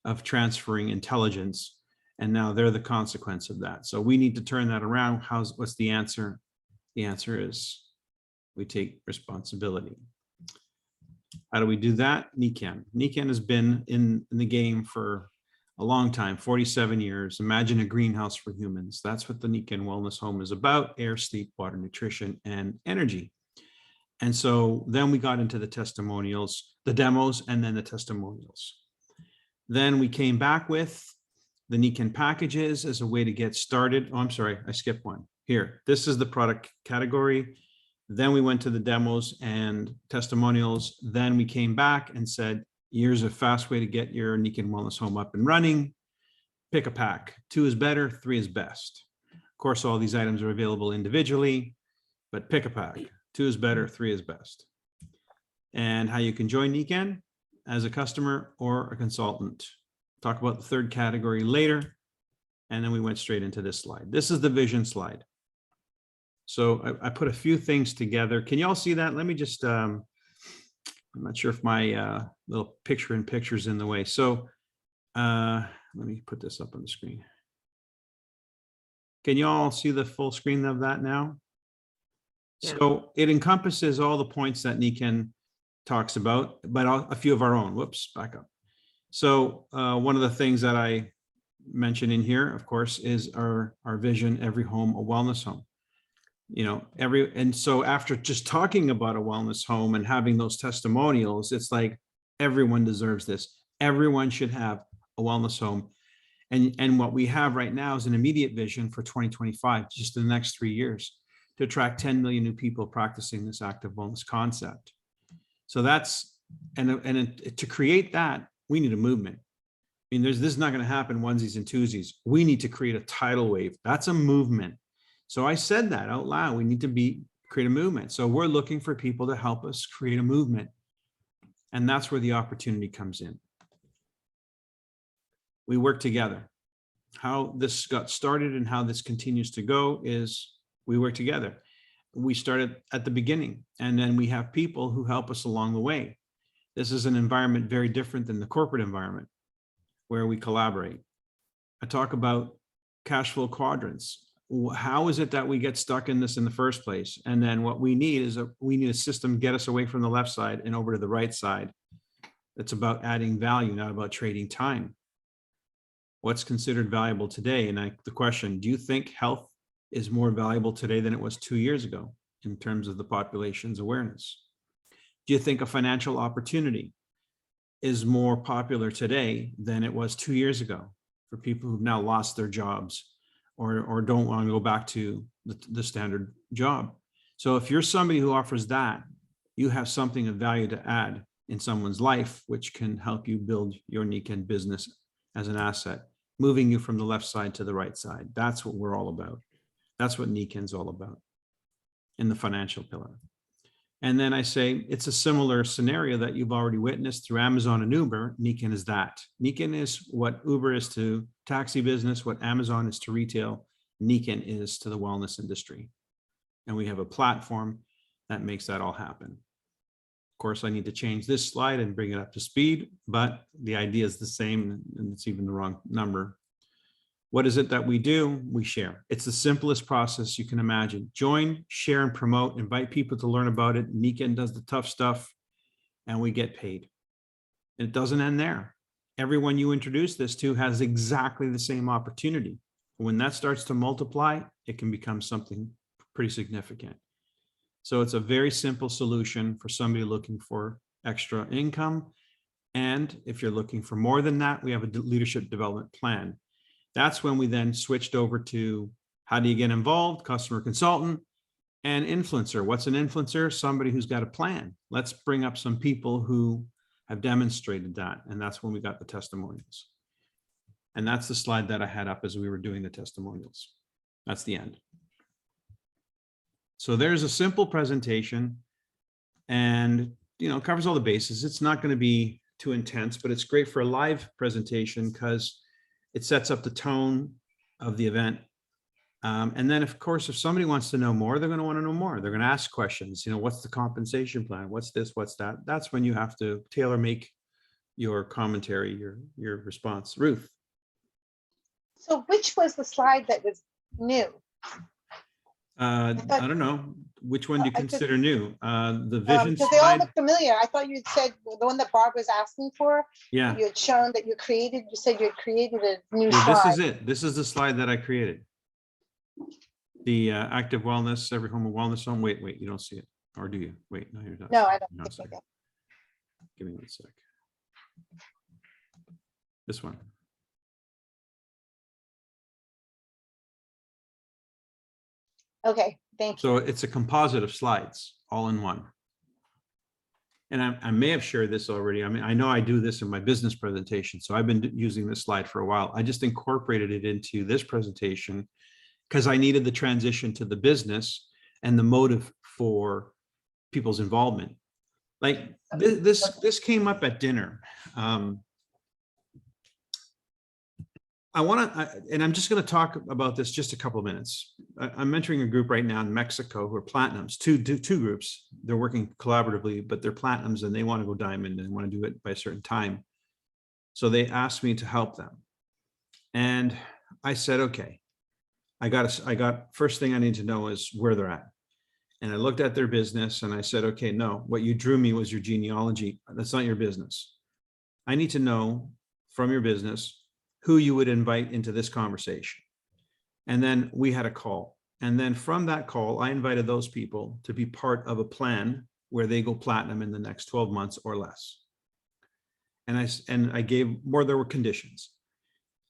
Speaker 1: of transferring intelligence, and now they're the consequence of that. So we need to turn that around. What's the answer? The answer is we take responsibility. How do we do that? Nikan. Nikan has been in the game for a long time, 47 years. Imagine a greenhouse for humans. That's what the Nikan Wellness Home is about: air, sleep, water, nutrition, and energy. And so then we got into the testimonials, the demos, and then the testimonials. Then we came back with the Nikan packages as a way to get started. Oh, I'm sorry, I skipped one. Here, this is the product category. Then we went to the demos and testimonials. Then we came back and said, here's a fast way to get your Nikan Wellness Home up and running. Pick a pack. 2 is better, 3 is best. Of course, all these items are available individually, but pick a pack. 2 is better, 3 is best. And how you can join Nikan as a customer or a consultant. Talk about the third category later. And then we went straight into this slide. This is the vision slide. So I put a few things together. Can you all see that? Let me just, I'm not sure if my little picture in picture's in the way. So let me put this up on the screen. Can you all see the full screen of that now? Yeah. So it encompasses all the points that Nikan talks about, but a few of our own. Whoops, back up. So one of the things that I mentioned in here, of course, is our vision: every home a wellness home. You know, and so after just talking about a wellness home and having those testimonials, it's like everyone deserves this. Everyone should have a wellness home. And what we have right now is an immediate vision for 2025, just in the next 3 years, to attract 10 million new people practicing this active wellness concept. So that's, and to create that, we need a movement. I mean, this is not going to happen onesies and twosies. We need to create a tidal wave. That's a movement. So I said that out loud. We need to create a movement. So we're looking for people to help us create a movement. And that's where the opportunity comes in. We work together. How this got started and how this continues to go is we work together. we started at the beginning, and then we have people who help us along the way. This is an environment very different than the corporate environment where we collaborate. I talk about cash flow quadrants. How is it that we get stuck in this in the first place? And then what we need is we need a system to get us away from the left side and over to the right side. It's about adding value, not about trading time. What's considered valuable today? And the question, do you think health is more valuable today than it was 2 years ago in terms of the population's awareness? Do you think a financial opportunity is more popular today than it was 2 years ago for people who've now lost their jobs or don't want to go back to the standard job? So if you're somebody who offers that, you have something of value to add in someone's life, which can help you build your Nikken business as an asset, moving you from the left side to the right side. That's what we're all about. That's what Nikken's all about in the financial pillar. And then I say, it's a similar scenario that you've already witnessed through Amazon and Uber. Nikken is that. Nikken is what Uber is to taxi business, what Amazon is to retail, Nikken is to the wellness industry. And we have a platform that makes that all happen. Of course, I need to change this slide and bring it up to speed, but the idea is the same, and it's even the wrong number. What is it that we do? We share. It's the simplest process you can imagine. Join, share, and promote. Invite people to learn about it. Nikken does the tough stuff, and we get paid. And it doesn't end there. Everyone you introduce this to has exactly the same opportunity. When that starts to multiply, it can become something pretty significant. So it's a very simple solution for somebody looking for extra income. And if you're looking for more than that, we have a leadership development plan. That's when we then switched over to how do you get involved, customer consultant, and influencer. What's an influencer? Somebody who's got a plan. Let's bring up some people who have demonstrated that. And that's when we got the testimonials. And that's the slide that I had up as we were doing the testimonials. That's the end. So there's a simple presentation and, covers all the bases. It's not going to be too intense, but it's great for a live presentation because it sets up the tone of the event. And then, of course, if somebody wants to know more, they're going to want to know more. They're going to ask questions. What's the compensation plan? What's this? What's that? That's when you have to tailor make your commentary, your response. Ruth.
Speaker 9: So which was the slide that was new?
Speaker 1: I don't know. Which one do you consider new? The vision
Speaker 9: Because they all
Speaker 1: slide?
Speaker 9: look familiar. I thought you had said the one that Barb was asking for.
Speaker 1: Yeah.
Speaker 9: You had shown that you said you had created a new
Speaker 1: Yeah,
Speaker 9: slide.
Speaker 1: this is it. This is the slide that I created. The active wellness, every home a wellness home. Wait, you don't see it. Or do you? Wait, no, you're not.
Speaker 9: No, I don't
Speaker 1: No,
Speaker 9: think
Speaker 1: sorry.
Speaker 9: I got
Speaker 1: Give me 1 sec. This one.
Speaker 9: Okay, thank you.
Speaker 1: So it's a composite of slides all in one. And I may have shared this already. I mean, I know I do this in my business presentation. So I've been using this slide for a while. I just incorporated it into this presentation because I needed the transition to the business and the motive for people's involvement. Like this came up at dinner. And I'm just going to talk about this just a couple of minutes. I'm mentoring a group right now in Mexico who are platinums, two groups. They're working collaboratively, but they're platinums and they want to go diamond and want to do it by a certain time. So they asked me to help them. And I said, okay, I got first thing I need to know is where they're at. And I looked at their business and I said, okay, no, what you drew me was your genealogy. That's not your business. I need to know from your business who you would invite into this conversation. And then we had a call. And then from that call, I invited those people to be part of a plan where they go platinum in the next 12 months or less. And I gave more, there were conditions.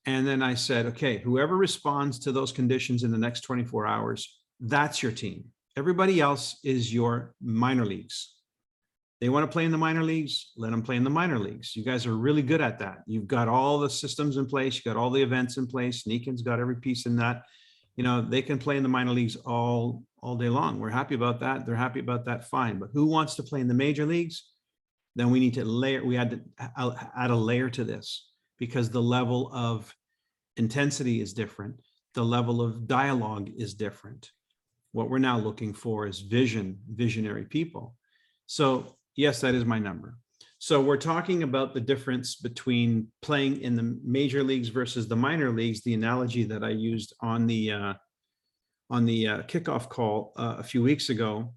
Speaker 1: And then I said, okay, whoever responds to those conditions in the next 24 hours, that's your team. Everybody else is your minor leagues. They want to play in the minor leagues, let them play in the minor leagues. You guys are really good at that. You've got all the systems in place. You've got all the events in place. Nikken's got every piece in that. They can play in the minor leagues all day long. We're happy about that. They're happy about that. Fine. But who wants to play in the major leagues? Then we need to layer. We had to add a layer to this because the level of intensity is different. The level of dialogue is different. What we're now looking for is visionary people. So yes, that is my number. So we're talking about the difference between playing in the major leagues versus the minor leagues. The analogy that I used on the kickoff call a few weeks ago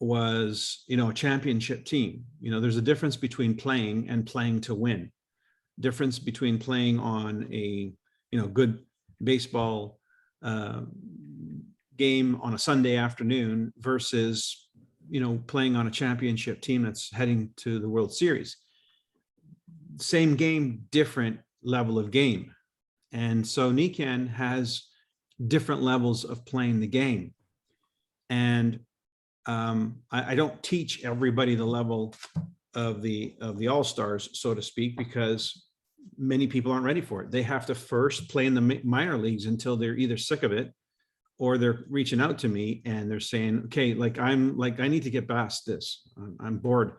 Speaker 1: was, a championship team. There's a difference between playing and playing to win. Difference between playing on a, good baseball game on a Sunday afternoon versus, playing on a championship team that's heading to the World Series. Same game, different level of game. And so Nikan has different levels of playing the game. And I don't teach everybody the level of the all-stars, so to speak, because many people aren't ready for it. They have to first play in the minor leagues until they're either sick of it or they're reaching out to me and they're saying, okay, I need to get past this. I'm bored.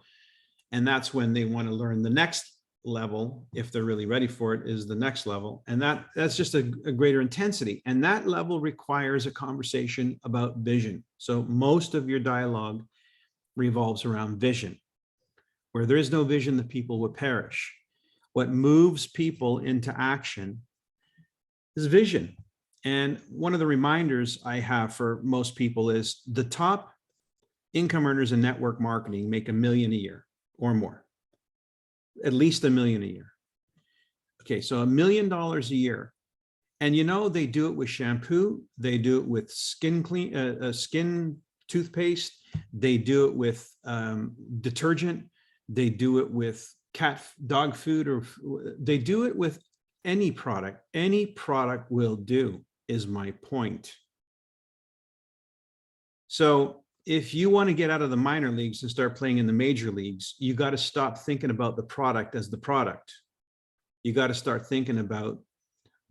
Speaker 1: And that's when they want to learn the next level. If they're really ready for it, is the next level. And that's just a greater intensity. And that level requires a conversation about vision. So most of your dialogue revolves around vision. Where there is no vision, the people would perish. What moves people into action is vision. And one of the reminders I have for most people is the top income earners in network marketing make $1 million a year or more, at least $1 million a year. Okay, so $1 million a year. And they do it with shampoo, they do it with skin toothpaste, they do it with detergent, they do it with dog food, or they do it with any product. Any product will do, is my point. So if you want to get out of the minor leagues and start playing in the major leagues, you got to stop thinking about the product as the product. You got to start thinking about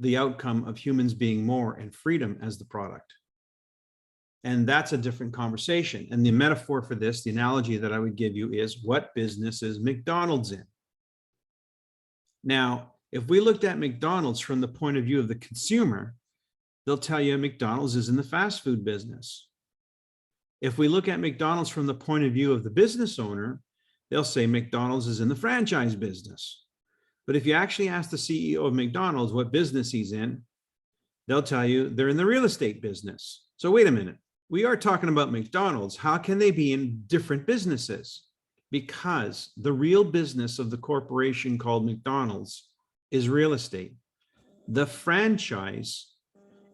Speaker 1: the outcome of humans being more and freedom as the product. And that's a different conversation. And the metaphor for this, the analogy that I would give you is, what business is McDonald's in? Now, if we looked at McDonald's from the point of view of the consumer, they'll tell you McDonald's is in the fast food business. If we look at McDonald's from the point of view of the business owner, they'll say McDonald's is in the franchise business. But if you actually ask the CEO of McDonald's what business he's in, they'll tell you they're in the real estate business. So wait a minute, we are talking about McDonald's. How can they be in different businesses? Because the real business of the corporation called McDonald's is real estate. The franchise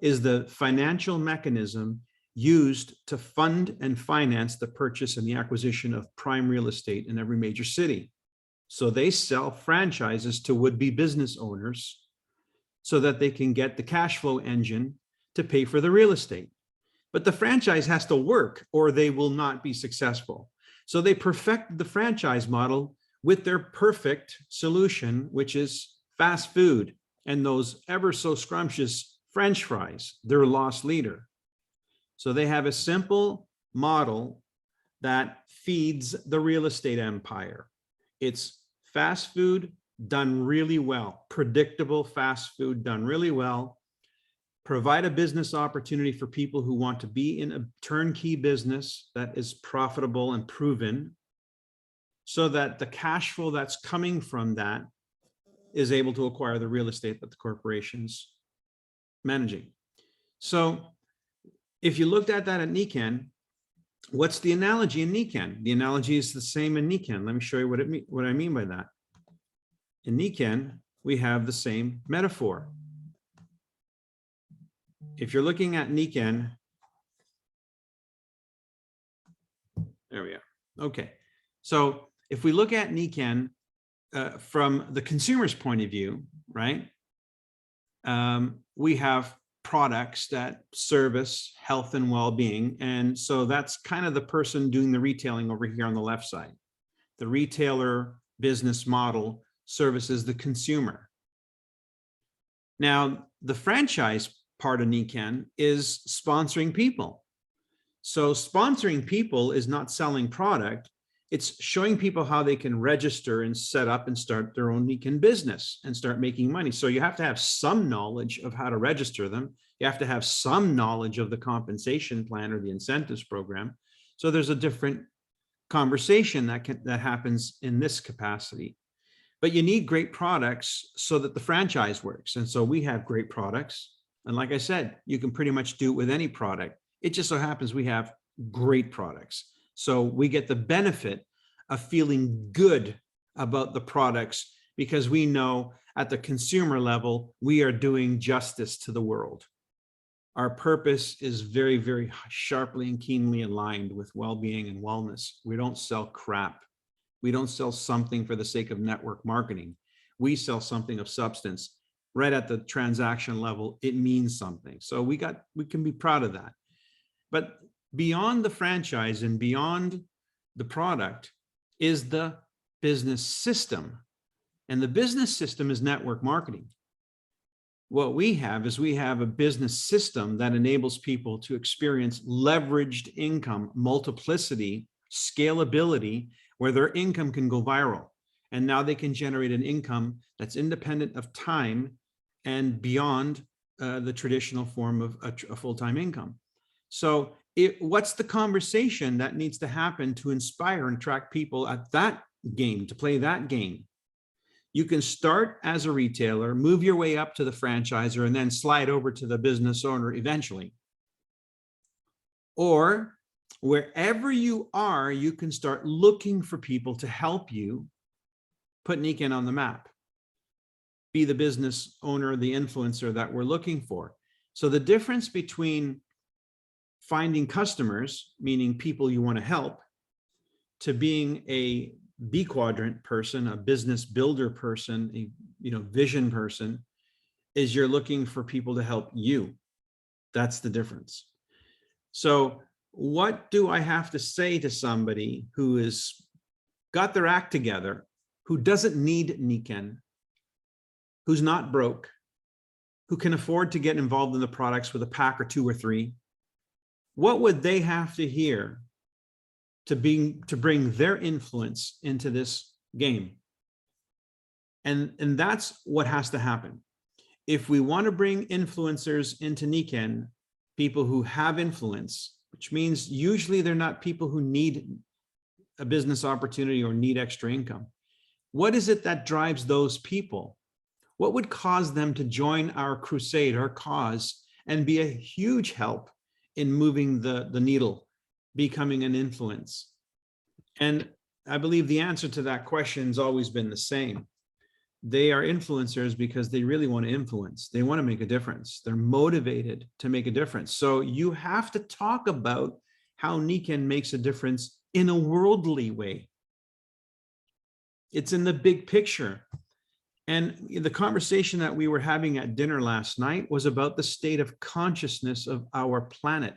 Speaker 1: is the financial mechanism used to fund and finance the purchase and the acquisition of prime real estate in every major city. So they sell franchises to would-be business owners so that they can get the cash flow engine to pay for the real estate. But the franchise has to work or they will not be successful. So they perfect the franchise model with their perfect solution, which is fast food and those ever so scrumptious French fries, their loss leader. So they have a simple model that feeds the real estate empire. It's fast food done really well, predictable fast food done really well. Provide a business opportunity for people who want to be in a turnkey business that is profitable and proven, so that the cash flow that's coming from that is able to acquire the real estate that the corporation's managing. So if you looked at that at Nikan, what's the analogy in Nikan? The analogy is the same in Nikan. Let me show you what I mean by that. In Nikan, we have the same metaphor. If you're looking at Nikan, there we are. Okay. So if we look at Nikan from the consumer's point of view, right? We have products that service health and well-being. And so that's kind of the person doing the retailing over here on the left side. The retailer business model services the consumer. Now, the franchise part of Nikan is sponsoring people. So sponsoring people is not selling product. It's showing people how they can register and set up and start their own Niken business and start making money. So you have to have some knowledge of how to register them. You have to have some knowledge of the compensation plan or the incentives program. So there's a different conversation that happens in this capacity. But you need great products so that the franchise works. And so we have great products. And like I said, you can pretty much do it with any product. It just so happens we have great products. So we get the benefit of feeling good about the products because we know at the consumer level, we are doing justice to the world. Our purpose is very, very sharply and keenly aligned with well-being and wellness. We don't sell crap. We don't sell something for the sake of network marketing. We sell something of substance. Right at the transaction level, it means something. So we can be proud of that. But beyond the franchise and beyond the product is the business system. And the business system is network marketing. What we have is we have a business system that enables people to experience leveraged income, multiplicity, scalability, where their income can go viral. And now they can generate an income that's independent of time and beyond the traditional form of a full-time income. So what's the conversation that needs to happen to inspire and attract people at that game, to play that game? You can start as a retailer, move your way up to the franchisor, and then slide over to the business owner eventually. Or wherever you are, you can start looking for people to help you put Niken on the map. Be the business owner, the influencer that we're looking for. So the difference between finding customers, meaning people you want to help, to being a B quadrant person, a business builder person, a vision person, is you're looking for people to help you. That's the difference. So what do I have to say to somebody who has got their act together, who doesn't need Niken, who's not broke, who can afford to get involved in the products with a pack or 2 or 3? What would they have to hear to bring their influence into this game? And that's what has to happen. If we want to bring influencers into Niken, people who have influence, which means usually they're not people who need a business opportunity or need extra income. What is it that drives those people? What would cause them to join our crusade, our cause, and be a huge help in moving the needle, becoming an influence? And I believe the answer to that question has always been the same. They are influencers because they really want to influence. They want to make a difference. They're motivated to make a difference. So you have to talk about how Niken makes a difference in a worldly way. It's in the big picture. And the conversation that we were having at dinner last night was about the state of consciousness of our planet.